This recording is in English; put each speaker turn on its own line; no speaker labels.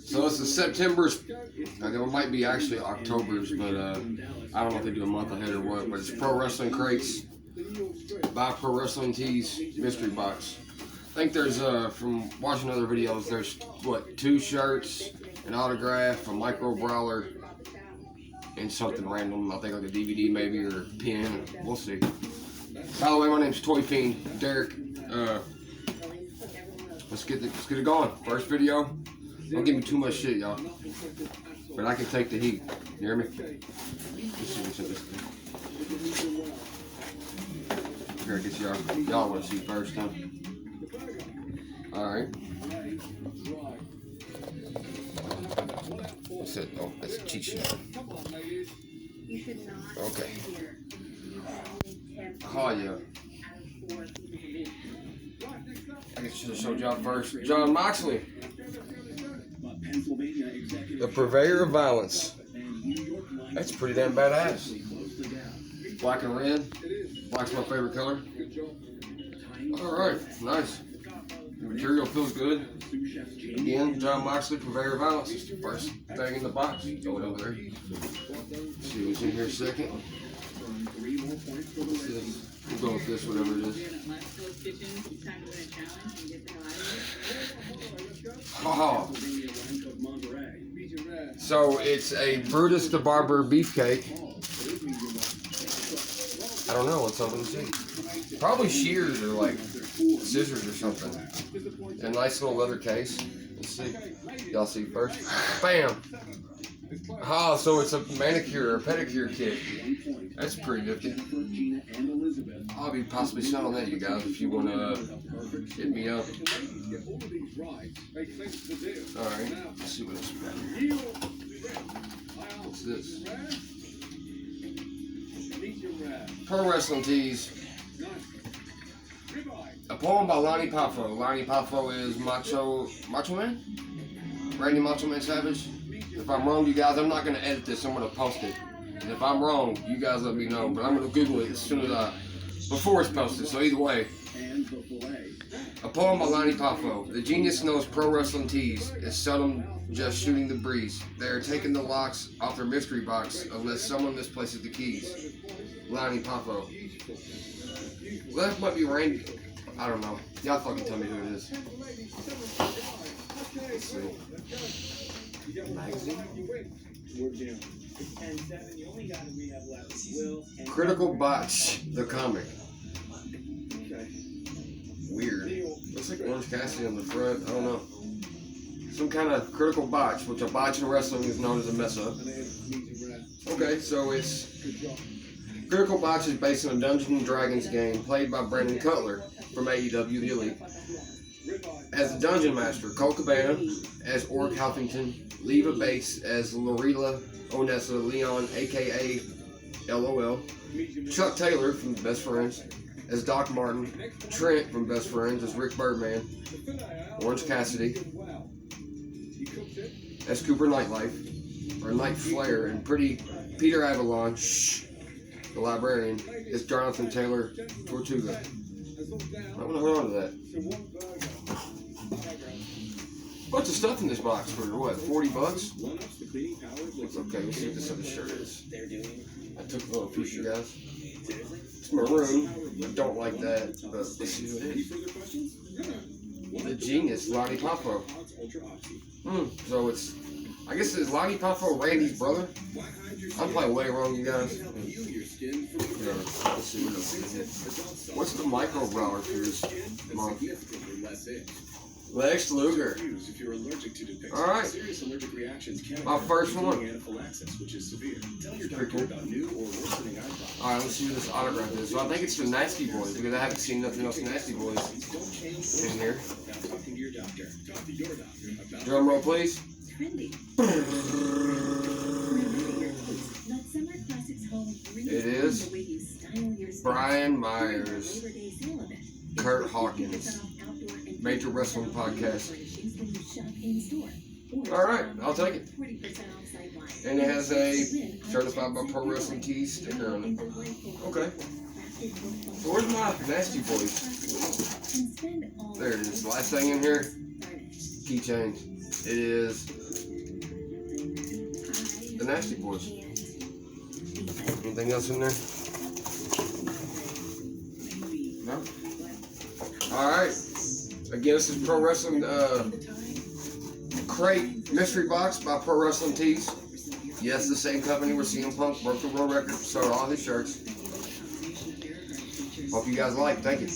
So this is September's, it might be actually October's, but I don't know if they do a month ahead or what, but it's Pro Wrestling Crates by Pro Wrestling Tees mystery box. I think there's, from watching other videos, there's, what, 2 shirts, an autograph, a micro brawler, and something random. I think like a DVD maybe, or a pin. We'll see. By the way, my name's Toy Fiend, Derek. Let's get it going. First video. Don't give me too much shit, y'all. But I can take the heat. You hear me? Let's see what's in this thing. Here, I guess y'all want to see first, huh? Alright. What's it? Oh, that's a cheat sheet. Okay. Oh, yeah. I guess I should have showed y'all first. John Moxley, the purveyor of violence. That's pretty damn badass. Black and red. Black's my favorite color. Alright, nice. The material feels good. Again, John Moxley, purveyor of violence. It's the first thing in the box. Throw it over there. See what's in here a second. What's this? We'll go with this, whatever it is. Oh. So it's a Brutus the Barber beefcake. I don't know what's open to see. Probably shears or like scissors or something. A nice little leather case. Let's see. Y'all see first. Bam! Oh, so it's a manicure or pedicure kit. That's pretty nifty. I'll be possibly selling that, you guys, if you want to hit me up. Alright, let's see what else we got. What's this? Pro Wrestling Tees. A poem by Lonnie Poffo. Lonnie Poffo is Macho Man? Randy Macho Man Savage? If I'm wrong, you guys, I'm not going to edit this. I'm going to post it. And if I'm wrong, you guys let me know. But I'm going to Google it as soon as before it's posted. So either way. A poem by Lonnie Poffo. The genius knows Pro Wrestling Tees is seldom just shooting the breeze. They are taking the locks off their mystery box unless someone misplaces the keys. Lonnie Poffo. Well, that might be Randy. I don't know. Y'all fucking tell me who it is. Let's see. Magazine. Critical Botch, the comic. Weird. Looks like Orange Cassidy on the front. I don't know. Some kind of critical botch, which a botch in wrestling is known as a mess up. Okay, so it's Critical Botch is based on a Dungeons & Dragons game played by Brandon Cutler from AEW The Elite. As the Dungeon Master, Cole Cabana as Orc Huffington, Leva Bates as Lorela Onessa Leon, aka LOL, Chuck Taylor from Best Friends as Doc Martin, Trent from Best Friends as Rick Birdman, Orange Cassidy as Cooper Nightlife, or Night Flair, and pretty Peter Avalon, the librarian, is Jonathan Taylor Tortuga. I'm gonna hold on to that. Bunch of stuff in this box for what, 40 bucks? Okay, let's see what this other shirt is. I took a little piece, you guys. It's maroon. I don't like that, but let's see what it is. The genius, Lonnie Poffo. So it's, I guess it's Lonnie Poffo, Randy's brother. I'm probably way wrong, you guys. Let's see what else is here. What's the micro brawler for this month? Lex Luger. Alright. My first one. Pretty cool. Alright, let's see what this autograph is. So I think it's the Nasty Boys, because I haven't seen nothing else Nasty Boys in here. Drum roll, please. It is Brian Myers, Kurt Hawkins, Major Wrestling Podcast. Alright, I'll take it. And it has a certified by Pro Wrestling Tees sticker on it. Okay. So where's my Nasty Boys? There it is. Last thing in here, keychains. It is the Nasty Boys. Anything else in there? No? Alright. Again, this is Pro Wrestling Crate Mystery Box by Pro Wrestling Tees. Yes, the same company where CM Punk broke the world record, sold all his shirts. Hope you guys like. Thank you.